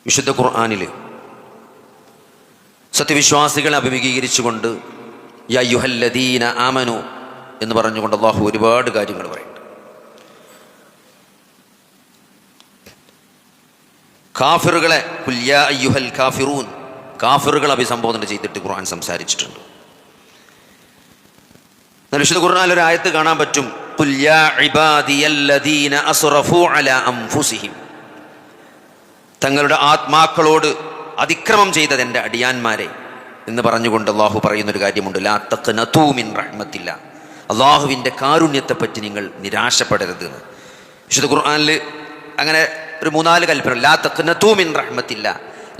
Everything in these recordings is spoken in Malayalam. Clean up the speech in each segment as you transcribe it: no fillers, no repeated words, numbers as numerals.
വിശുദ്ധ ഖുർആനിൽ സത്യവിശ്വാസികളെ അഭിമുഖീകരിച്ചുകൊണ്ട് യാ അയ്യുഹല്ലദീന ആമനു എന്ന് പറഞ്ഞുകൊണ്ട് അല്ലാഹു ഒരുപാട് കാര്യങ്ങൾ പറയുന്നുണ്ട്. കാഫിറുകളെ ഖുൽ യാ അയ്യുഹൽ കാഫിറൂൻ, കാഫിറുകളെ അഭിസംബോധന ചെയ്തിട്ട് ഖുർആൻ സംസാരിച്ചിട്ടുണ്ട്. വിശുദ്ധ ഖുർആനിൽ ഒരു ആയത്ത് കാണാൻ പറ്റും, ഖുൽ യാ ഇബാദിയല്ലദീന അസ്റഫൂ അലാ അൻഫുസിഹിം, തങ്ങളുടെ ആത്മാക്കളോട് അതിക്രമം ചെയ്തത് എൻ്റെ അടിയാന്മാരെ എന്ന് പറഞ്ഞുകൊണ്ട് അള്ളാഹു പറയുന്നൊരു കാര്യമുണ്ട്, ലാ തഖ്നതൂ മിൻ റഹ്മത്തില്ലാ, അള്ളാഹുവിൻ്റെ കാരുണ്യത്തെപ്പറ്റി നിങ്ങൾ നിരാശപ്പെടരുത് എന്ന്. വിശുദ്ധ ഖുർആനിൽ അങ്ങനെ ഒരു 3-4 കൽപ്പന, ലാ തഖ്നതൂ മിൻ റഹ്മത്തില്ലാ,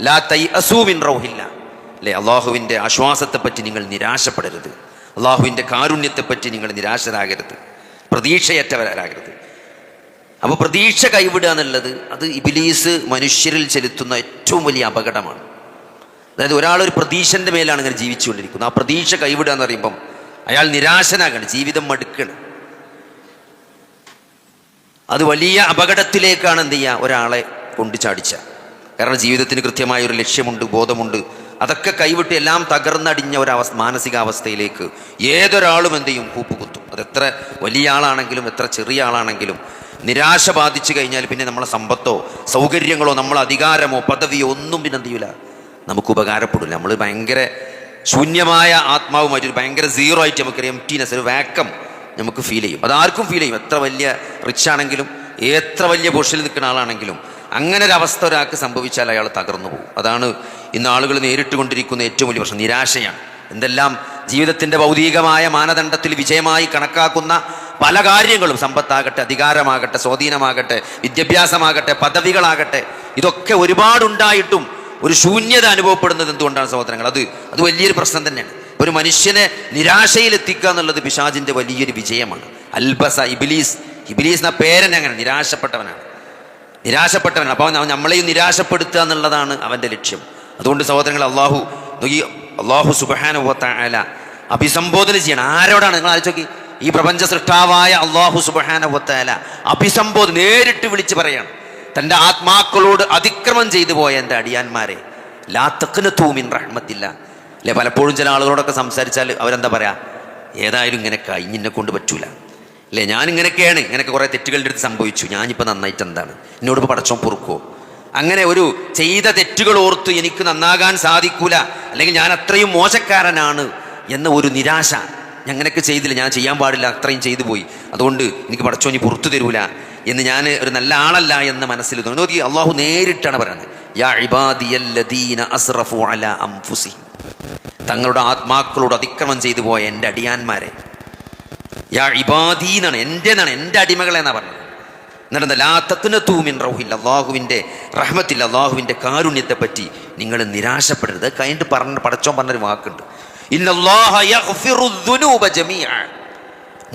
ലാ തൈഅസൂ മിൻ റൗഹില്ലാ, അല്ലേ, അള്ളാഹുവിൻ്റെ ആശ്വാസത്തെപ്പറ്റി നിങ്ങൾ നിരാശപ്പെടരുത്, അള്ളാഹുവിൻ്റെ കാരുണ്യത്തെപ്പറ്റി നിങ്ങൾ നിരാശരാകരുത്, പ്രതീക്ഷയറ്റവരാകരുത്. അപ്പോൾ പ്രതീക്ഷ കൈവിടുക എന്നുള്ളത് അത് ഇബ്ലീസ് മനുഷ്യരിൽ ചെലുത്തുന്ന ഏറ്റവും വലിയ അപകടമാണ്. അതായത് ഒരാളൊരു പ്രതീക്ഷൻ്റെ മേലാണ് ഇങ്ങനെ ജീവിച്ചുകൊണ്ടിരിക്കുന്നത്, ആ പ്രതീക്ഷ കൈവിടുക എന്ന് പറയുമ്പം അയാൾ നിരാശനാകണം, ജീവിതം മടുക്കണം. അത് വലിയ അപകടത്തിലേക്കാണ് എന്ത് ചെയ്യുക ഒരാളെ കൊണ്ടു ചാടിച്ച. കാരണം ജീവിതത്തിന് കൃത്യമായൊരു ലക്ഷ്യമുണ്ട്, ബോധമുണ്ട്, അതൊക്കെ കൈവിട്ട് എല്ലാം തകർന്നടിഞ്ഞ മാനസികാവസ്ഥയിലേക്ക് ഏതൊരാളും എന്ത് ചെയ്യും, കൂപ്പുകുത്തും. അതെത്ര വലിയ ആളാണെങ്കിലും എത്ര ചെറിയ ആളാണെങ്കിലും നിരാശ ബാധിച്ചു കഴിഞ്ഞാൽ പിന്നെ നമ്മളെ സമ്പത്തോ സൗകര്യങ്ങളോ നമ്മളെ അധികാരമോ പദവിയോ ഒന്നും പിന്നെ എന്ത് ചെയ്യില്ല, നമുക്ക് ഉപകാരപ്പെടില്ല. നമ്മൾ ഭയങ്കര ശൂന്യമായ ആത്മാവുമായിട്ട് ഭയങ്കര സീറോ ആയിട്ട് നമുക്കൊരു എംപ്റ്റീനെസ്, ഒരു വാക്കം നമുക്ക് ഫീൽ ചെയ്യും. അതാർക്കും ഫീൽ ചെയ്യും, എത്ര വലിയ റിച്ച് ആണെങ്കിലും എത്ര വലിയ പൊസിഷനിൽ നിൽക്കുന്ന ആളാണെങ്കിലും അങ്ങനെ ഒരു അവസ്ഥ ഒരാൾക്ക് സംഭവിച്ചാൽ അയാൾ തകർന്നു പോകും. അതാണ് ഇന്ന് ആളുകൾ നേരിട്ട് കൊണ്ടിരിക്കുന്ന ഏറ്റവും വലിയ പ്രശ്നം, നിരാശയാണ്. എന്തെല്ലാം ജീവിതത്തിൻ്റെ ഭൗതികമായ മാനദണ്ഡത്തിൽ വിജയമായി കണക്കാക്കുന്ന പല കാര്യങ്ങളും, സമ്പത്താകട്ടെ, അധികാരമാകട്ടെ, സ്വാധീനമാകട്ടെ, വിദ്യാഭ്യാസമാകട്ടെ, പദവികളാകട്ടെ, ഇതൊക്കെ ഒരുപാടുണ്ടായിട്ടും ഒരു ശൂന്യത അനുഭവപ്പെടുന്നത് എന്തുകൊണ്ടാണ് സഹോദരങ്ങൾ? അത് വലിയൊരു പ്രശ്നം തന്നെയാണ്. ഒരു മനുഷ്യനെ നിരാശയിലെത്തിക്കുക എന്നുള്ളത് പിശാചിൻ്റെ വലിയൊരു വിജയമാണ്. അൽബസ ഇബ്ലീസ് എന്ന പേരനെ അങ്ങനെ നിരാശപ്പെട്ടവനാണ്. അപ്പോൾ നമ്മളെയും നിരാശപ്പെടുത്തുക എന്നുള്ളതാണ് അവൻ്റെ ലക്ഷ്യം. അതുകൊണ്ട് സഹോദരങ്ങൾ, അള്ളാഹു സുബ്ഹാനഹു വ തആല അഭിസംബോധന ചെയ്യണം. ആരോടാണ്? നിങ്ങൾ ആലോചിച്ച് നോക്കി, ഈ പ്രപഞ്ച സൃഷ്ടാവായ അള്ളാഹു സുബ്ഹാനഹു വ തആല അഭിസംബോധന നേരിട്ട് വിളിച്ച് പറയാണ്, തൻ്റെ ആത്മാക്കളോട് അതിക്രമം ചെയ്തു പോയ എൻ്റെ അടിയാന്മാരെ ലാ തഖ്നതൂ മിൻ റഹ്മത്തില്ലാ. അല്ലെ, പലപ്പോഴും ചില ആളുകളോടൊക്കെ സംസാരിച്ചാൽ അവരെന്താ പറയാ, ഏതായാലും ഇങ്ങനെ കഴിഞ്ഞിന്നെ കൊണ്ട് പറ്റൂല, അല്ലേ, ഞാനിങ്ങനെയൊക്കെയാണ്, ഇങ്ങനെയൊക്കെ കുറേ തെറ്റുകളുടെ അടുത്ത് സംഭവിച്ചു, ഞാനിപ്പോൾ നന്നായിട്ട് എന്താണ്, എന്നോടിപ്പോൾ പടച്ചോൻ പൊറുക്കോ, അങ്ങനെ ഒരു ചെയ്ത തെറ്റുകൾ ഓർത്ത് എനിക്ക് നന്നാകാൻ സാധിക്കൂല, അല്ലെങ്കിൽ ഞാൻ അത്രയും മോശക്കാരനാണ് എന്ന ഒരു നിരാശ, അങ്ങനെയൊക്കെ ചെയ്തില്ല, ഞാൻ ചെയ്യാൻ പാടില്ല, അത്രയും ചെയ്തു പോയി, അതുകൊണ്ട് എനിക്ക് പടച്ചോൻ ഇനി പുറത്തു തരൂല എന്ന്, ഞാൻ ഒരു നല്ല ആളല്ല എന്ന മനസ്സിൽ നോക്കി അള്ളാഹു നേരിട്ടാണ് പറയുന്നത്, യാ ഇബാദിയല്ലദീന അസ്റഫൂ അലാ അൻഫുസിഹിം, തങ്ങളുടെ ആത്മാക്കളോട് അതിക്രമം ചെയ്തു പോയ എൻ്റെ അടിയാന്മാരെ, യാ ഇബാദി എന്നാണ്, എൻ്റെ അടിമകളെ എന്നാണ് പറഞ്ഞത്. എന്നിട്ട് ലാ തഖ്നതൂ മിൻ റൗഹില്ല, അള്ളാഹുവിൻ്റെ റഹ്മത്തിൽ, അള്ളാഹുവിൻ്റെ കാരുണ്യത്തെപ്പറ്റി നിങ്ങൾ നിരാശപ്പെടരുത്. കഴിഞ്ഞിട്ട് പടച്ചോൻ പറഞ്ഞൊരു വാക്കുണ്ട്, ഇന്നല്ലാഹ യഗ്ഫിറു ദുനൂബ ജമീഅ,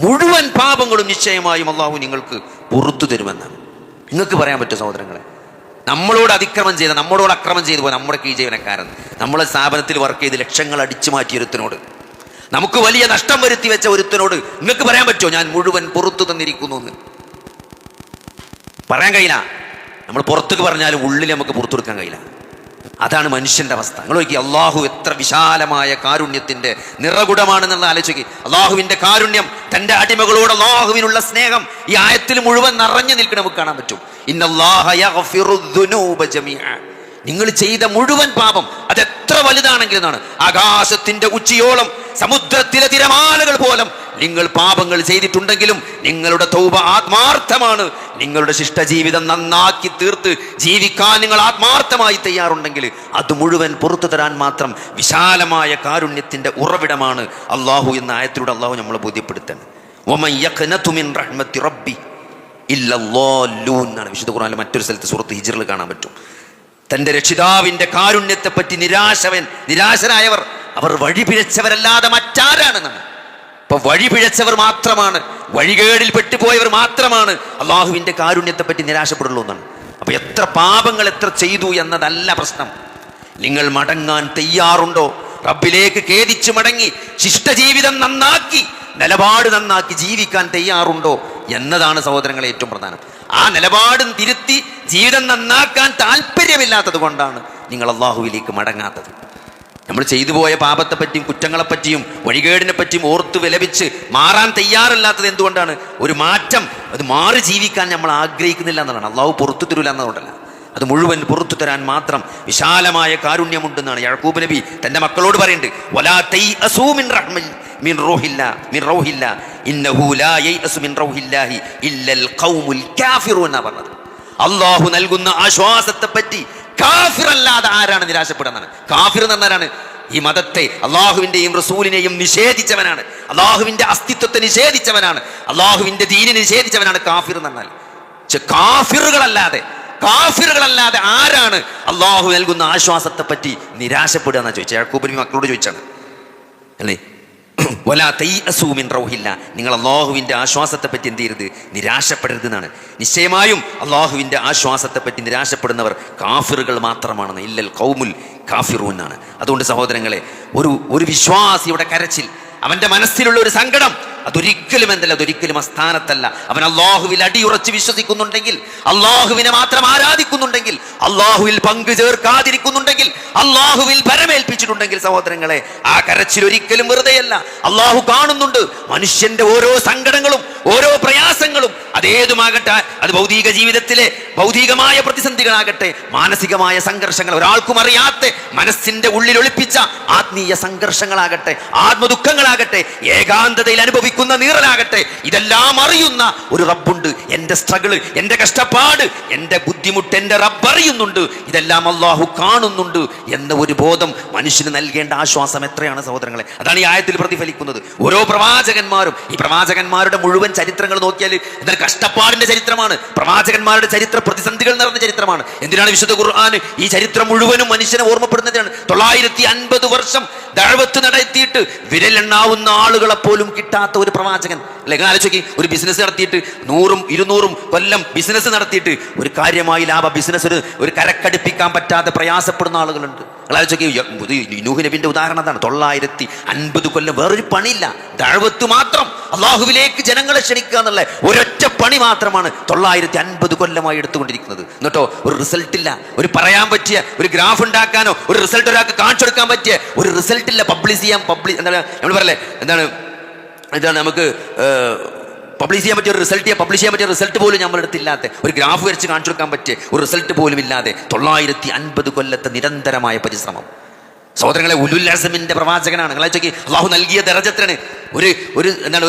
മുഴുവൻ പാപങ്ങളും നിശ്ചയമായും അള്ളാഹു നിങ്ങൾക്ക് പുറത്തു തരുമെന്നാണ്. നിങ്ങൾക്ക് പറയാൻ പറ്റും സഹോദരങ്ങളെ, നമ്മളോട് അക്രമം ചെയ്തു പോയി നമ്മുടെ കീഴ്ജീവനക്കാരൻ, നമ്മളെ സ്ഥാപനത്തിൽ വർക്ക് ചെയ്ത് ലക്ഷങ്ങൾ അടിച്ചു മാറ്റിയ ഒരുത്തനോട്, നമുക്ക് വലിയ നഷ്ടം വരുത്തി വെച്ച ഒരുത്തനോട് നിങ്ങൾക്ക് പറയാൻ പറ്റുമോ ഞാൻ മുഴുവൻ പുറത്തു തന്നിരിക്കുന്നു എന്ന്? പറയാൻ കഴിയില്ല. നമ്മൾ പുറത്തേക്ക് പറഞ്ഞാലും ഉള്ളിൽ നമുക്ക് പുറത്തു കൊടുക്കാൻ കഴിയില്ല. അതാണ് മനുഷ്യൻ്റെ അവസ്ഥ. നിങ്ങൾ നോക്കി, അള്ളാഹു എത്ര വിശാലമായ കാരുണ്യത്തിൻ്റെ നിറകുടമാണെന്നുള്ള ആലോചിക്കുക. അള്ളാഹുവിൻ്റെ കാരുണ്യം, തൻ്റെ അടിമകളോട് അള്ളാഹുവിനുള്ള സ്നേഹം ഈ ആയത്തിൽ മുഴുവൻ നിറഞ്ഞു നിൽക്കണം, നമുക്ക് കാണാൻ പറ്റും. ഇന്നല്ലാഹ യഗ്ഫിറു ദുനൂബ ജമീഅ, നിങ്ങൾ ചെയ്ത മുഴുവൻ പാപം അതെത്ര വലുതാണെങ്കിലും എന്നാണ്, ആകാശത്തിൻ്റെ ഉച്ചിയോളം സമുദ്രത്തിലെ തിരമാലകൾ പോലും നിങ്ങൾ പാപങ്ങൾ ചെയ്തിട്ടുണ്ടെങ്കിലും നിങ്ങളുടെ തൗബ ആത്മാർത്ഥമാണ്, നിങ്ങളുടെ ശിഷ്ടജീവിതം നന്നാക്കി തീർത്ത് ജീവിക്കാൻ നിങ്ങൾ ആത്മാർത്ഥമായി തയ്യാറുണ്ടെങ്കിൽ അത് മുഴുവൻ പുറത്തു തരാൻ മാത്രം വിശാലമായ കാരുണ്യത്തിൻ്റെ ഉറവിടമാണ് അള്ളാഹു എന്ന ആയത്തിലൂടെ അള്ളാഹു നമ്മളെ ബോധ്യപ്പെടുത്തണം. വമൻ യഖ്നതു മിൻ റഹ്മത്തി റബ്ബി ഇല്ലല്ലാല്ലൂൻ എന്നാണ് വിശുദ്ധ ഖുർആനിലെ മറ്റൊരു സ്ഥലത്ത് സൂറത്ത് ഹിജ്റിൽ കാണാൻ പറ്റും. തൻ്റെ രക്ഷിതാവിൻ്റെ കാരുണ്യത്തെപ്പറ്റി നിരാശരായവർ അവർ വഴിപിഴച്ചവരല്ലാതെ മറ്റാരാണെന്നാണ്. അപ്പൊ വഴിപിഴച്ചവർ മാത്രമാണ്, വഴികേടിൽ പെട്ടുപോയവർ മാത്രമാണ് അള്ളാഹുവിൻ്റെ കാരുണ്യത്തെപ്പറ്റി നിരാശപ്പെടുള്ളൂ എന്നാണ്. അപ്പൊ എത്ര പാപങ്ങൾ എത്ര ചെയ്തു എന്നതല്ല പ്രശ്നം, നിങ്ങൾ മടങ്ങാൻ തയ്യാറുണ്ടോ, റബ്ബിലേക്ക് ഖേദിച്ച് മടങ്ങി ശിഷ്ടജീവിതം നന്നാക്കി നിലപാട് നന്നാക്കി ജീവിക്കാൻ തയ്യാറുണ്ടോ എന്നതാണ് സഹോദരങ്ങളെ ഏറ്റവും പ്രധാനം. ആ നിലപാടും തിരുത്തി ജീവിതം നന്നാക്കാൻ താല്പര്യമില്ലാത്ത നിശ്ചയമില്ലാത്തത് കൊണ്ടാണ് നിങ്ങൾ അള്ളാഹുവിലേക്ക് മടങ്ങാത്തത്. നമ്മൾ ചെയ്തു പോയ പാപത്തെപ്പറ്റിയും കുറ്റങ്ങളെപ്പറ്റിയും വഴികേടിനെ പറ്റിയും ഓർത്ത് വിലപിച്ച് മാറാൻ തയ്യാറല്ലാത്തത് എന്തുകൊണ്ടാണ്? ഒരു മാറ്റം, അത് മാറി ജീവിക്കാൻ നമ്മൾ ആഗ്രഹിക്കുന്നില്ല എന്നതാണ്. അള്ളാഹു പുറത്തു തരില്ല എന്നതുകൊണ്ടല്ല, അത് മുഴുവൻ പുറത്തു തരാൻ മാത്രം വിശാലമായ കാരുണ്യമുണ്ടെന്നാണ് യാക്കൂബ് നബി തന്റെ മക്കളോട് പറയുന്നുണ്ട്. വലാ തൈഅസൂ മിൻ റൗഹില്ല ഇന്നഹു ലാ യൈഅസു മിൻ റൗഹില്ലാഹി ഇല്ലൽ ഖൗമുൽ കാഫിറൂൻ എന്നാ പറഞ്ഞത്. അള്ളാഹു നൽകുന്ന ആശ്വാസത്തെ പറ്റി കാഫിറല്ലാതെ ആരാണ് നിരാശപ്പെടുന്നതാണ്? കാഫിർ എന്ന് പറഞ്ഞാലാണ് ഈ മതത്തെ, അള്ളാഹുവിന്റെയും റസൂലിനെയും നിഷേധിച്ചവനാണ്, അള്ളാഹുവിന്റെ അസ്തിത്വത്തെ നിഷേധിച്ചവനാണ്, അള്ളാഹുവിന്റെ ദീനിനെ നിഷേധിച്ചവനാണ് കാഫിർ എന്ന് പറഞ്ഞാൽ. കാഫിറുകളല്ലാതെ ആരാണ് അള്ളാഹു നൽകുന്ന ആശ്വാസത്തെ പറ്റി നിരാശപ്പെടുക എന്നാ ചോദിച്ചത്. യാക്കൂബ് നബി മക്കളോട് ചോദിച്ചാണ് അല്ലേ. വലാ തൈഅസൂ മിൻ റൗഹില്ല, നിങ്ങൾ അള്ളാഹുവിന്റെ ആശ്വാസത്തെ പറ്റി എന്ത് ചെയ്യരുത്? നിരാശപ്പെടരുത് എന്നാണ്. നിശ്ചയമായും അള്ളാഹുവിന്റെ ആശ്വാസത്തെ പറ്റി നിരാശപ്പെടുന്നവർ കാഫിറുകൾ മാത്രമാണെന്ന്. ഇല്ലൽ ഖൗമുൽ കാഫിറൂൻ എന്നാണ്. അതുകൊണ്ട് സഹോദരങ്ങളെ, ഒരു വിശ്വാസിയുടെ കരച്ചിൽ, അവന്റെ മനസ്സിലുള്ള ഒരു സങ്കടം, അതൊരിക്കലും അസ്ഥാനത്തല്ല. അവൻ അള്ളാഹുവിൽ അടിയുറച്ച് വിശ്വസിക്കുന്നുണ്ടെങ്കിൽ, അള്ളാഹുവിനെ മാത്രം ആരാധിക്കുന്നുണ്ടെങ്കിൽ, അള്ളാഹുവിൽ പങ്കു ചേർക്കാതിരിക്കുന്നുണ്ടെങ്കിൽ, അള്ളാഹുവിൽ ഭരമേൽപ്പിച്ചിട്ടുണ്ടെങ്കിൽ സഹോദരങ്ങളെ, ആ കരച്ചിൽ ഒരിക്കലും വെറുതെയല്ല. അള്ളാഹു കാണുന്നുണ്ട് മനുഷ്യന്റെ ഓരോ സങ്കടങ്ങളും ഓരോ പ്രയാസങ്ങളും. അതേതുമാകട്ടെ, അത് ഭൗതിക ജീവിതത്തിലെ ഭൗതികമായ പ്രതിസന്ധികളാകട്ടെ, മാനസികമായ സംഘർഷങ്ങൾ, ഒരാൾക്കും അറിയാത്ത മനസ്സിന്റെ ഉള്ളിൽ ഒളിപ്പിച്ച ആത്മീയ സംഘർഷങ്ങളാകട്ടെ, ആത്മദുഃഖങ്ങളാകട്ടെ, ഏകാന്തതയിൽ അനുഭവിക്കുന്ന നീറലാകട്ടെ, ഇതെല്ലാം അറിയുന്ന ഒരു റബ്ബുണ്ട്. എന്റെ സ്ട്രഗിള്, എന്റെ കഷ്ടപ്പാട്, എന്റെ ബുദ്ധിമുട്ട് എന്റെ റബ്ബ് അറിയുന്നുണ്ട്, ഇതെല്ലാം അള്ളാഹു കാണുന്നുണ്ട് എന്ന ഒരു ബോധം മനുഷ്യന് നൽകേണ്ട ആശ്വാസം എത്രയാണ് സഹോദരങ്ങളെ. അതാണ് ഈ ആയത്തിൽ പ്രതിഫലിക്കുന്നത്. ഓരോ പ്രവാചകന്മാരും, ഈ പ്രവാചകന്മാരുടെ മുഴുവൻ ചരിത്രങ്ങൾ നോക്കിയാൽ എന്നാൽ കഷ്ടപ്പാടിന്റെ ചരിത്രമാണ്. പ്രവാചകന്മാരുടെ ചരിത്രം പ്രതിസന്ധികൾ നിറഞ്ഞ ചരിത്രമാണ്. എന്തിനാണ് വിശുദ്ധ ഖുർആൻ ഈ ചരിത്രം മുഴുവനും മനുഷ്യനെ ഓർമ്മപ്പെടുന്നതാണ്. 950 വർഷം ദഅവത്ത് നടത്തിയിട്ട് വിരലെണ്ണാവുന്ന ആളുകളെ പോലും കിട്ടാത്ത ഒരു പ്രവാചകൻ അല്ലെ. ആലോചിക്ക്, ഒരു ബിസിനസ് നടത്തിയിട്ട് 100ഉം 200ഉം കൊല്ലം ബിസിനസ് നടത്തിയിട്ട് ഒരു കാര്യമായി ബിസിനസ് ഒരു കരക്കടുപ്പിക്കാൻ പറ്റാതെ പ്രയാസപ്പെടുന്ന ആളുകളുണ്ട്. ആലോചിക്ക്, നൂഹ് നബിന്റെ ഉദാഹരണം അതാണ്. 950 കൊല്ലം വേറൊരു പണിയില്ല, ദഅവത്ത് മാത്രം, അള്ളാഹുവിലേക്ക് ജനങ്ങളെ ക്ഷണിക്കുക എന്നുള്ള ഒരൊറ്റ പണി മാത്രമാണ് 950 കൊല്ലമായി എടുത്തുകൊണ്ടിരിക്കുന്നത്. എന്നിട്ടോ ഒരു റിസൾട്ട് ഇല്ല. ഒരു പറയാൻ പറ്റിയ ഒരു ഗ്രാഫ് ഉണ്ടാക്കാനോ ഒരു റിസൾട്ട് ഒരാൾക്ക് കാണിച്ചു കൊടുക്കാൻ പറ്റിയ ഒരു റിസൾട്ട് ഇല്ല. എന്താണ് നമ്മൾ പറയല്ലേ, എന്താണ് നമുക്ക് പബ്ലിഷ് ചെയ്യാൻ പറ്റിയ ഒരു റിസൾട്ട്, പബ്ലിഷ് ചെയ്യാൻ പറ്റിയ റിസൾട്ട് പോലും നമ്മുടെ അടുത്തില്ലാത്ത, ഒരു ഗ്രാഫ് വരച്ച് കാണിച്ചു കൊടുക്കാൻ പറ്റിയ ഒരു റിസൾട്ട് പോലും ഇല്ലാതെ 950 കൊല്ലത്തെ നിരന്തരമായ പരിശ്രമം. സഹോദരങ്ങളെ, ഉലുൽ അസ്മിന്റെ പ്രവാചകനാണ്. അള്ളാഹു നൽകിയ ദറജത്തിന്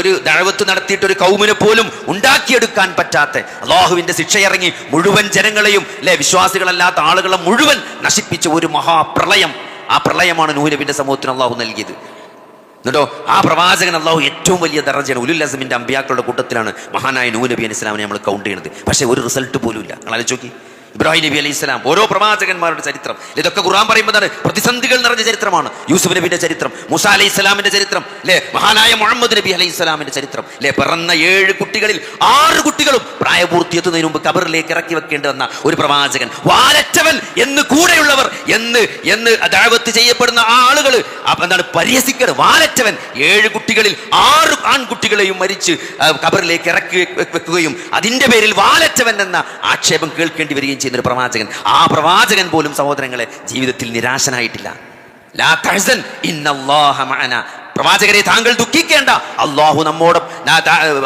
ഒരു ദഅവത്ത് നടത്തിയിട്ട് ഒരു കൗമിനെ പോലും ഉണ്ടാക്കിയെടുക്കാൻ പറ്റാത്ത, അള്ളാഹുവിന്റെ ശിക്ഷയിറങ്ങി മുഴുവൻ ജനങ്ങളെയും വിശ്വാസികളല്ലാത്ത ആളുകളെ മുഴുവൻ നശിപ്പിച്ച ഒരു മഹാപ്രളയം. ആ പ്രളയമാണ് നൂഹ് നബിന്റെ സമൂഹത്തിന് അള്ളാഹു നൽകിയത്. എന്നിട്ടോ ആ പ്രവാചകൻ അള്ളാഹു ഏറ്റവും വലിയ ദറജയാണ്. ഉലുൽ അസ്മിന്റെ അമ്പിയാക്കളുടെ കൂട്ടത്തിലാണ് മഹാനായ നൂഹ് നബി അലൈഹി സ്വലാമിനെ നമ്മൾ കൗണ്ട് ചെയ്യുന്നത്. പക്ഷേ ഒരു റിസൾട്ട് പോലും ഇല്ല. നിങ്ങൾ ആലോചിച്ച് നോക്കി, ഇബ്രാഹിം നബി അലൈഹി സ്വലാം, ഓരോ പ്രവാചകന്മാരുടെ ചരിത്രം, ഇതൊക്കെ ഖുർആൻ പറയുമ്പോൾ പ്രതിസന്ധികൾ നിറഞ്ഞ ചരിത്രമാണ്. യൂസുഫ് നബിന്റെ ചരിത്രം, മൂസ അലൈഹി സ്വലാമിന്റെ ചരിത്രം, മഹാനായ മുഹമ്മദ് നബി അലൈഹി സ്വലാമിന്റെ ചരിത്രം, പിറന്ന 7 കുട്ടികളിൽ 6 കുട്ടികളും പ്രായപൂർത്തിയെത്തുന്നതിന് മുമ്പ് കബറിലേക്ക് ഇറക്കി വെക്കേണ്ടി വന്ന ഒരു പ്രവാചകൻ. വാലറ്റവൻ എന്ന് കൂടെയുള്ളവർ എന്ന് ദഅവത്ത് ചെയ്യപ്പെടുന്ന ആ ആളുകൾ പരിഹസിക്കണം. വാലറ്റവൻ, 7 കുട്ടികളിൽ 6 ആൺകുട്ടികളെയും മരിച്ച് കബറിലേക്ക് ഇറക്കി വെക്കുകയും അതിന്റെ പേരിൽ വാലറ്റവൻ എന്ന ആക്ഷേപം കേൾക്കേണ്ടി വരികയും ചെയ്യുന്ന ഒരു പ്രവാചകൻ. ആ പ്രവാചകൻ പോലും സഹോദരങ്ങളെ ജീവിതത്തിൽ നിരാശനായിട്ടില്ല. ലാ തഹ്സൻ ഇന്നല്ലാഹ മഅന, പ്രവാചകരെ താങ്കൾ ദുഃഖിക്കേണ്ട, അള്ളാഹു നമ്മോടും.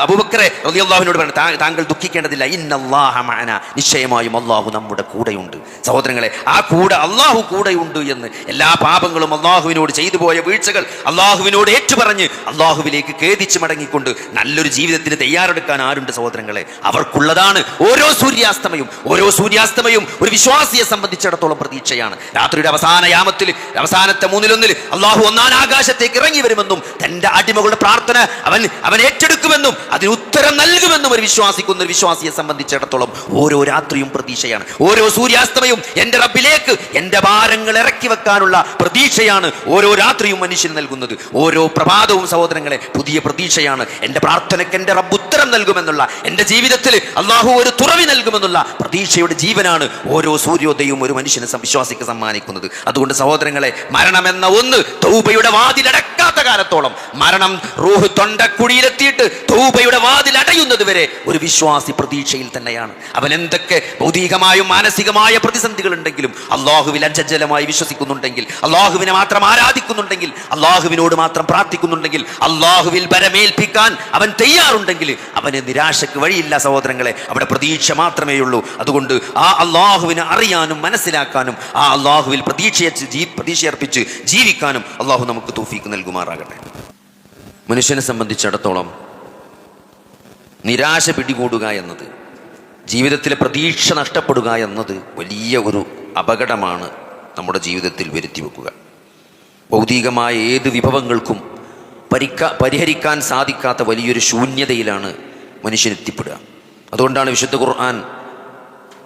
അബൂബക്കറെ റളിയല്ലാഹുവിനോട് പറഞ്ഞു, താങ്കൾ ദുഃഖിക്കേണ്ടതില്ല, ഇന്നല്ലാഹ മഅന, നിശ്ചയമായും അള്ളാഹു നമ്മുടെ കൂടെയുണ്ട്. സഹോദരങ്ങളെ, ആ കൂടെ, അള്ളാഹു കൂടെയുണ്ട് എന്ന് എല്ലാ പാപങ്ങളും അള്ളാഹുവിനോട് ചെയ്തു പോയ വീഴ്ചകൾ അള്ളാഹുവിനോട് ഏറ്റുപറഞ്ഞ് അള്ളാഹുവിലേക്ക് ഖേദിച്ച് മടങ്ങിക്കൊണ്ട് നല്ലൊരു ജീവിതത്തിന് തയ്യാറെടുക്കാൻ ആരുണ്ട് സഹോദരങ്ങളെ? അവർക്കുള്ളതാണ് ഓരോ സൂര്യാസ്തമയും. ഓരോ സൂര്യാസ്തമയും ഒരു വിശ്വാസിയെ സംബന്ധിച്ചിടത്തോളം പ്രതീക്ഷയാണ്. രാത്രിയുടെ അവസാന യാമത്തിൽ, അവസാനത്തെ 1/3 അള്ളാഹു 1ാം ആകാശത്തേക്ക് ഇറങ്ങി വരുമെന്നും തന്റെ അടിമകളുടെ പ്രാർത്ഥന അവൻ ഏറ്റെടുക്കുമെന്നും അതിന് ഉത്തരം നൽകുമെന്നും ഒരു വിശ്വാസിയെ സംബന്ധിച്ചിടത്തോളം ഓരോ രാത്രിയും പ്രതീക്ഷയാണ്. ഓരോ സൂര്യാസ്തമയും എന്റെ റബ്ബിലേക്ക് എന്റെ ഭാരങ്ങൾ ഇറക്കി വെക്കാനുള്ള പ്രതീക്ഷയാണ് ഓരോ രാത്രിയും മനുഷ്യന് നൽകുന്നത്. ഓരോ പ്രഭാതവും സഹോദരങ്ങളെ പുതിയ പ്രതീക്ഷയാണ്. എന്റെ പ്രാർത്ഥനയ്ക്ക് എന്റെ റബ്ബ് ഉത്തരം നൽകുമെന്നുള്ള, എന്റെ ജീവിതത്തിൽ അള്ളാഹു ഒരു തുറവി നൽകുമെന്നുള്ള പ്രതീക്ഷയുടെ ജീവനാണ് ഓരോ സൂര്യോദയവും ഒരു മനുഷ്യന്, വിശ്വാസിക്ക് സമ്മാനിക്കുന്നത്. അതുകൊണ്ട് സഹോദരങ്ങളെ, മരണമെന്ന ഒന്ന് തൗബയുടെ വാതിലടക്കാത്ത മരിക്കാത്ത കാലത്തോളം, മരണം റൂഹ് തൊണ്ടക്കുഴിയിലെത്തിയിട്ട് തൗബയുടെ വാതിൽ അടയുന്നത് വരെ ഒരു വിശ്വാസി പ്രതീക്ഷയിൽ തന്നെയാണ്. അവൻ എന്തൊക്കെ ഭൗതികമായും മാനസികമായ പ്രതിസന്ധികൾ ഉണ്ടെങ്കിലും അള്ളാഹുവിൽ അചഞ്ചലമായി വിശ്വസിക്കുന്നുണ്ടെങ്കിൽ, അള്ളാഹുവിനെ മാത്രം ആരാധിക്കുന്നുണ്ടെങ്കിൽ, അള്ളാഹുവിനോട് മാത്രം പ്രാർത്ഥിക്കുന്നുണ്ടെങ്കിൽ, അള്ളാഹുവിൽ ബരമേൽപ്പിക്കാൻ അവൻ തയ്യാറുണ്ടെങ്കിൽ അവന് നിരാശക്ക് വഴിയില്ല സഹോദരങ്ങളെ. അവിടെ പ്രതീക്ഷ മാത്രമേ ഉള്ളൂ. അതുകൊണ്ട് ആ അള്ളാഹുവിനെ അറിയാനും മനസ്സിലാക്കാനും ആ അള്ളാഹുവിൽ പ്രതീക്ഷയർപ്പിച്ച് ജീവിക്കാനും അള്ളാഹു നമുക്ക് തൗഫീഖ് നൽകുമാറാകട്ടെ. മനുഷ്യനെ സംബന്ധിച്ചിടത്തോളം നിരാശ പിടികൂടുക എന്നത്, ജീവിതത്തിലെ പ്രതീക്ഷ നഷ്ടപ്പെടുക എന്നത് വലിയ ഒരു അപകടമാണ് നമ്മുടെ ജീവിതത്തിൽ വരുത്തി വെക്കുക. ഭൗതികമായ ഏത് വിഭവങ്ങൾക്കും പരിഹരിക്കാൻ സാധിക്കാത്ത വലിയൊരു ശൂന്യതയിലാണ് മനുഷ്യൻ എത്തിപ്പെടുക. അതുകൊണ്ടാണ് വിശുദ്ധ ഖുർആൻ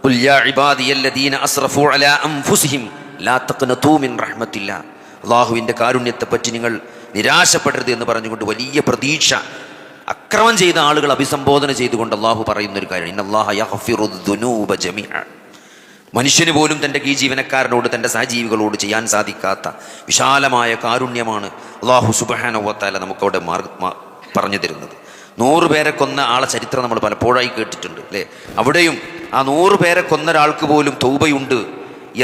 ഖുൽ യാ ഇബാദിയല്ലദീന അസ്റഫൂ അലാ അൻഫുസിഹിം ലാ തഖ്നതൂ മിൻ റഹ്മത്തില്ലാഹ്, അല്ലാഹുവിൻ്റെ കാരുണ്യത്തെപ്പറ്റി നിങ്ങൾ നിരാശപ്പെടരുത് എന്ന് പറഞ്ഞുകൊണ്ട് വലിയ പ്രതീക്ഷ അക്രമം ചെയ്ത ആളുകൾ അഭിസംബോധന ചെയ്തുകൊണ്ട് അള്ളാഹു പറയുന്നൊരു കാര്യം, ഇന്നല്ലാഹ യഗ്ഫിറുദ്ദുനൂബ ജമീഅ. മനുഷ്യന് പോലും തൻ്റെ ഈ ജീവനക്കാരനോട്, തൻ്റെ സഹജീവികളോട് ചെയ്യാൻ സാധിക്കാത്ത വിശാലമായ കാരുണ്യമാണ് അള്ളാഹു സുബ്ഹാനഹു വ തആല നമുക്കവിടെ പറഞ്ഞു തരുന്നത്. 100 പേരെ കൊന്ന ആളെ ചരിത്രം നമ്മൾ പലപ്പോഴായി കേട്ടിട്ടുണ്ട് അല്ലേ? അവിടെയും ആ 100 പേരെ കൊന്ന ഒരാൾക്ക് പോലും തൗബയുണ്ട്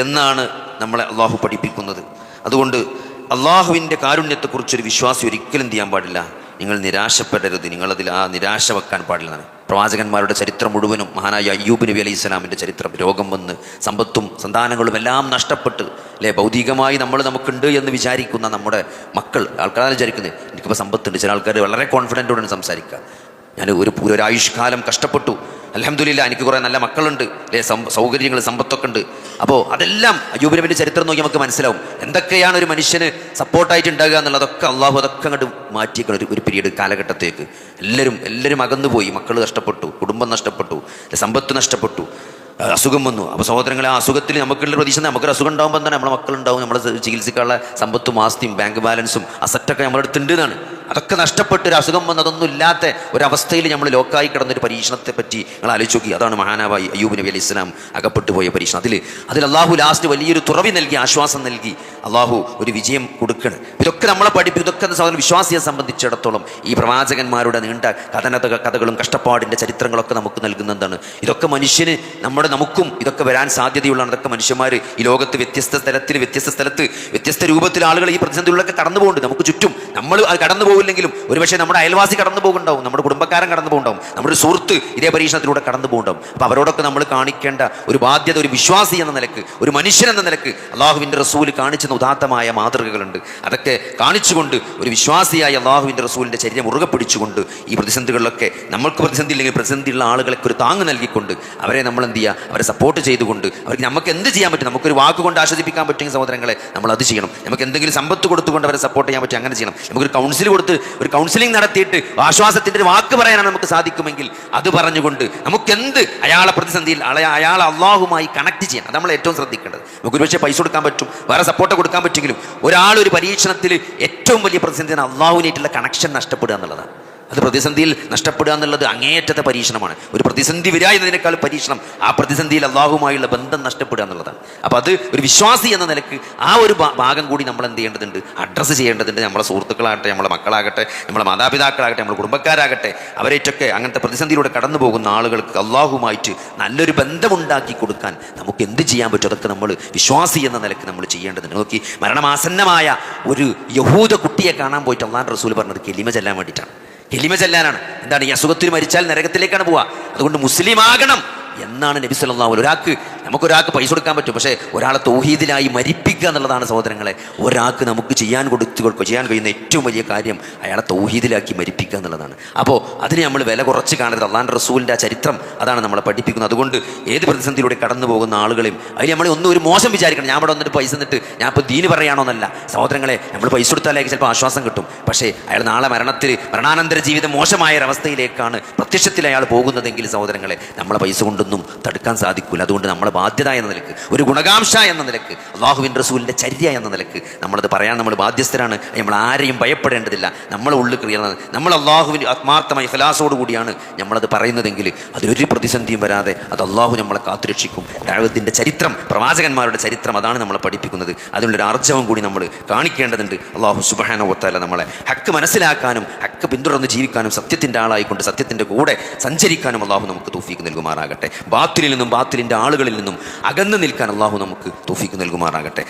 എന്നാണ് നമ്മളെ അള്ളാഹു പഠിപ്പിക്കുന്നത്. അതുകൊണ്ട് അള്ളാഹുവിൻ്റെ കാരുണ്യത്തെക്കുറിച്ചൊരു വിശ്വാസി ഒരിക്കലും ചെയ്യാൻ പാടില്ല. നിങ്ങൾ നിരാശപ്പെടരുത്, നിങ്ങളതിൽ ആ നിരാശ വെക്കാൻ പാടില്ല. പ്രവാചകന്മാരുടെ ചരിത്രം മുഴുവനും മഹാനായ അയ്യൂബ് നബി അലൈഹി സ്വലാമിൻ്റെ ചരിത്രം, രോഗം വന്ന് സമ്പത്തും സന്താനങ്ങളും എല്ലാം നഷ്ടപ്പെട്ട് അല്ലേ, ഭൗതികമായി നമുക്കുണ്ട് എന്ന് വിചാരിക്കുന്ന നമ്മുടെ മക്കൾ, ആൾക്കാർ വിചാരിക്കുന്നത് എനിക്കിപ്പോൾ സമ്പത്തുണ്ട്. ചില ആൾക്കാർ വളരെ കോൺഫിഡൻറ്റോടെ സംസാരിക്കുക, ഞാൻ ഒരു ആയുഷ്കാലം കഷ്ടപ്പെട്ടു, അൽഹംദുലില്ലാ എനിക്ക് കുറേ നല്ല മക്കളുണ്ട് അല്ലേ, സൗകര്യങ്ങൾ സമ്പത്തൊക്കെ ഉണ്ട്. അപ്പോൾ അതെല്ലാം അയ്യൂബ് നബിയുടെ ചരിത്രം നോക്കി നമുക്ക് മനസ്സിലാവും എന്തൊക്കെയാണ് ഒരു മനുഷ്യന് സപ്പോർട്ടായിട്ട് ഉണ്ടാകുക എന്നുള്ളതൊക്കെ. അള്ളാഹു അതൊക്കെ അങ്ങോട്ട് മാറ്റിയേക്കണം ഒരു പീരീഡ് കാലഘട്ടത്തേക്ക്. എല്ലാവരും അകന്നുപോയി, മക്കൾ നഷ്ടപ്പെട്ടു, കുടുംബം നഷ്ടപ്പെട്ടു, സമ്പത്ത് നഷ്ടപ്പെട്ടു, അസുഖം വന്നു. അപ്പോൾ സഹോദരങ്ങളെ, ആ അസുഖത്തിൽ നമുക്കുള്ള പ്രതീക്ഷ, നമുക്കൊരു അസുഖം ഉണ്ടാകുമ്പോൾ തന്നെ നമ്മളെ മക്കളുണ്ടാവും, നമ്മളെ ചികിത്സിക്കാനുള്ള സമ്പത്തും ആസ്തിയും ബാങ്ക് ബാലൻസും അസറ്റൊക്കെ നമ്മുടെ അടുത്തുണ്ട് എന്നാണ്. അതൊക്കെ നഷ്ടപ്പെട്ട് ഒരു അസുഖം വന്ന് അതൊന്നും ഇല്ലാത്ത ഒരവസ്ഥയിൽ നമ്മൾ ലോക്കായി കിടന്നൊരു പരീക്ഷണത്തെ പറ്റി നിങ്ങൾ ആലോചിച്ച് നോക്കി. അതാണ് മഹാനായ അയ്യൂബ് നബി അലൈഹി സ്വലാം അകപ്പെട്ടു പോയ പരീക്ഷണം. അതിൽ അള്ളാഹു ലാസ്റ്റ് വലിയൊരു തുറവി നൽകി, ആശ്വാസം നൽകി, അള്ളാഹു ഒരു വിജയം കൊടുക്കണം. ഇതൊക്കെ നമ്മളെ ഇതൊക്കെ സാധാരണ വിശ്വാസിയെ സംബന്ധിച്ചിടത്തോളം ഈ പ്രവാചകന്മാരുടെ നീണ്ട കഥകളും കഷ്ടപ്പാടിൻ്റെ ചരിത്രങ്ങളൊക്കെ നമുക്ക് നൽകുന്ന എന്താണ്? ഇതൊക്കെ മനുഷ്യന് നമുക്കും ഇതൊക്കെ വരാൻ സാധ്യതയുള്ളതാണ്. ഇതൊക്കെ മനുഷ്യന്മാർ ഈ ലോകത്ത് വ്യത്യസ്ത സ്ഥലത്ത് വ്യത്യസ്ത രൂപത്തിൽ ആളുകൾ ഈ പ്രതിസന്ധികളിലൊക്കെ കടന്നു പോകുന്നുണ്ട്. നമുക്ക് ചുറ്റും നമ്മൾ കടന്നു പോകില്ലെങ്കിലും ഒരുപക്ഷെ നമ്മുടെ അയൽവാസി കടന്നു പോകുന്നുണ്ടാവും, നമ്മുടെ കുടുംബക്കാരൻ കടന്നു പോകുന്നുണ്ടാവും, നമ്മുടെ സുഹൃത്ത് ഇതേ പരീക്ഷണത്തിലൂടെ കടന്നു പോകുന്നുണ്ടാവും. അപ്പോൾ അവരോടൊക്കെ നമ്മൾ കാണിക്കേണ്ട ഒരു ബാധ്യത, ഒരു വിശ്വാസി എന്ന നിലക്ക്, ഒരു മനുഷ്യൻ എന്ന നിലക്ക് അള്ളാഹുവിൻ്റെ റസൂൽ കാണിച്ച ഉദാത്തമായ മാതൃകകളുണ്ട്. അതൊക്കെ കാണിച്ചുകൊണ്ട് ഒരു വിശ്വാസിയായ അള്ളാഹുവിൻ്റെ റസൂലിൻ്റെ ചര്യ മുറുകെ പിടിച്ചുകൊണ്ട് ഈ പ്രതിസന്ധികളിലൊക്കെ, നമ്മൾക്ക് പ്രതിസന്ധി ഇല്ലെങ്കിൽ പ്രതിസന്ധിയുള്ള ആളുകൾക്ക് ഒരു താങ്ങ് നൽകിക്കൊണ്ട് അവരെ നമ്മൾ എന്ത് ചെയ്യുക, അവരെ സപ്പോർട്ട് ചെയ്തുകൊണ്ട് അവർക്ക് നമുക്ക് എന്ത് ചെയ്യാൻ പറ്റും, നമുക്കൊരു വാക്കുകൊണ്ട് ആശ്വസിപ്പിക്കാൻ പറ്റുമെങ്കിൽ സഹോദരങ്ങളെ നമ്മൾ അത് ചെയ്യണം. നമുക്ക് എന്തെങ്കിലും സമ്പത്ത് കൊടുത്തുകൊണ്ട് അവരെ സപ്പോർട്ട് ചെയ്യാൻ പറ്റും, അങ്ങനെ ചെയ്യണം. നമുക്കൊരു കൗൺസിൽ കൊടുത്ത് ഒരു കൗൺസിലിംഗ് നടത്തിയിട്ട് ആശ്വാസത്തിൻ്റെ ഒരു വാക്ക് പറയാനാണ് നമുക്ക് സാധിക്കുമെങ്കിൽ അത് പറഞ്ഞുകൊണ്ട് നമുക്കെന്ത് അയാളെ പ്രതിസന്ധിയിൽ അയാളെ അള്ളാഹുമായി കണക്ട് ചെയ്യാൻ, അത് നമ്മൾ ഏറ്റവും ശ്രദ്ധിക്കേണ്ടത്. നമുക്ക് ഒരുപക്ഷെ പൈസ കൊടുക്കാൻ പറ്റും, വേറെ സപ്പോർട്ട് കൊടുക്കാൻ പറ്റുമെങ്കിലും ഒരാളൊരു പരീക്ഷണത്തിൽ ഏറ്റവും വലിയ പ്രതിസന്ധി അള്ളാഹുവിനായിട്ടുള്ള കണക്ഷൻ നഷ്ടപ്പെടുക എന്നുള്ളതാണ്. അത് പ്രതിസന്ധിയിൽ നഷ്ടപ്പെടുക എന്നുള്ളത് അങ്ങേയറ്റത്തെ പരീക്ഷണമാണ്. ഒരു പ്രതിസന്ധി വരിക എന്നതിനേക്കാൾ പരീക്ഷണം ആ പ്രതിസന്ധിയിൽ അള്ളാഹുമായുള്ള ബന്ധം നഷ്ടപ്പെടുക എന്നുള്ളതാണ്. അപ്പോൾ അത് ഒരു വിശ്വാസി എന്ന നിലക്ക് ആ ഒരു ഭാഗം കൂടി നമ്മൾ എന്ത് ചെയ്യേണ്ടതുണ്ട്, അഡ്രസ്സ് ചെയ്യേണ്ടതുണ്ട്. നമ്മളെ സുഹൃത്തുക്കളാകട്ടെ, നമ്മളെ മക്കളാകട്ടെ, നമ്മളെ മാതാപിതാക്കളാകട്ടെ, നമ്മളെ കുടുംബക്കാരാകട്ടെ, അവരേറ്റൊക്കെ അങ്ങനത്തെ പ്രതിസന്ധിയിലൂടെ കടന്നു പോകുന്ന ആളുകൾക്ക് അള്ളാഹുമായിട്ട് നല്ലൊരു ബന്ധമുണ്ടാക്കി കൊടുക്കാൻ നമുക്ക് എന്ത് ചെയ്യാൻ പറ്റും, അതൊക്കെ നമ്മൾ വിശ്വാസി എന്ന നിലക്ക് നമ്മൾ ചെയ്യേണ്ടതുണ്ട്. നോക്കി, മരണമാസന്നമായ ഒരു യഹൂദ കുട്ടിയെ കാണാൻ പോയിട്ട് അള്ളാഹുവിൻ്റെ റസൂൽ പറഞ്ഞത് കെലിമ ചെല്ലാൻ വേണ്ടിയിട്ടാണ്. കെലിമ ചെല്ലാനാണ്. എന്താണ്? ഈ അസുഖത്തിൽ മരിച്ചാൽ നരകത്തിലേക്കാണ് പോവുക. അതുകൊണ്ട് മുസ്ലിം ആകണം എന്നാണ് നബി സല്ലല്ലാഹു അലൈഹി വസല്ലം. നമുക്കൊരാൾക്ക് പൈസ കൊടുക്കാൻ പറ്റും, പക്ഷേ ഒരാളെ തൗഹീദിലായി മരിപ്പിക്കുക എന്നുള്ളതാണ് സഹോദരങ്ങളെ ഒരാൾക്ക് നമുക്ക് ചെയ്യാൻ കഴിയുന്ന ഏറ്റവും വലിയ കാര്യം അയാളെ തൗഹീദിലാക്കി മരിപ്പിക്കുക എന്നുള്ളതാണ്. അപ്പോൾ അതിന് നമ്മൾ വില കുറച്ച് കാണരുത്. അള്ളാഹുവിൻ്റെ റസൂലിൻ്റെ ആ ചരിത്രം അതാണ് നമ്മളെ പഠിപ്പിക്കുന്നത്. അതുകൊണ്ട് ഏത് പ്രതിസന്ധിയിലൂടെ കടന്നു പോകുന്ന ആളുകളെയും അതിൽ നമ്മൾ ഒരു മോശം വിചാരിക്കണം, ഞാൻ ഇവിടെ വന്നിട്ട് പൈസ എന്നിട്ട് ഞാൻ ഇപ്പോൾ ദീന് പറയാണോന്നല്ല സഹോദരങ്ങളെ. നമ്മൾ പൈസ കൊടുത്താലേക്ക് ചിലപ്പോൾ ആശ്വാസം കിട്ടും, പക്ഷേ അയാൾ നാളെ മരണത്തിൽ മരണാനന്തര ജീവിതം മോശമായ ഒരവസ്ഥയിലേക്കാണ് പ്രത്യക്ഷത്തിൽ അയാൾ പോകുന്നതെങ്കിൽ സഹോദരങ്ങളെ, നമ്മളെ പൈസ കൊണ്ടൊന്നും തടുക്കാൻ സാധിക്കില്ല. അതുകൊണ്ട് നമ്മളെ ബാധ്യത എന്ന നിലക്ക്, ഒരു ഗുണകാംക്ഷ എന്ന നിലക്ക്, അള്ളാഹുവിൻ്റെ റസൂലിൻ്റെ ചര്യ എന്ന നിലക്ക് നമ്മളത് പറയാൻ നമ്മൾ ബാധ്യസ്ഥരാണ്. നമ്മൾ ആരെയും ഭയപ്പെടേണ്ടതില്ല. നമ്മളെ ഉള്ളിൽ ക്രിയമാണ്, നമ്മൾ അള്ളാഹുവിൻ്റെ ആത്മാർത്ഥമായ ഇഖ്ലാസോട് കൂടിയാണ് നമ്മളത് പറയുന്നതെങ്കിൽ അതിലൊരു പ്രതിസന്ധിയും വരാതെ അത് അള്ളാഹു നമ്മളെ കാത്തുരക്ഷിക്കും. ദഅവത്തിൻ്റെ ചരിത്രം, പ്രവാചകന്മാരുടെ ചരിത്രം അതാണ് നമ്മളെ പഠിപ്പിക്കുന്നത്. അതിനുള്ളൊരു ആർജവം കൂടി നമ്മൾ കാണിക്കേണ്ടതുണ്ട്. അള്ളാഹു സുബ്ഹാനഹു വ തആല നമ്മളെ ഹക്ക് മനസ്സിലാക്കാനും ഹക്ക് പിന്തുടർന്ന് ജീവിക്കാനും സത്യത്തിൻ്റെ ആളായിക്കൊണ്ട് സത്യത്തിൻ്റെ കൂടെ സഞ്ചരിക്കാനും അള്ളാഹു നമുക്ക് തൗഫീക്ക് നൽകുമാറാകട്ടെ. ബാത്തിലിൽ നിന്നും ബാത്തിലിൻ്റെ ആളുകളിൽ നിന്നും അകന്നു നിൽക്കാൻ അള്ളാഹു നമുക്ക് തൗഫീക്ക് നൽകുമാറാകട്ടെ.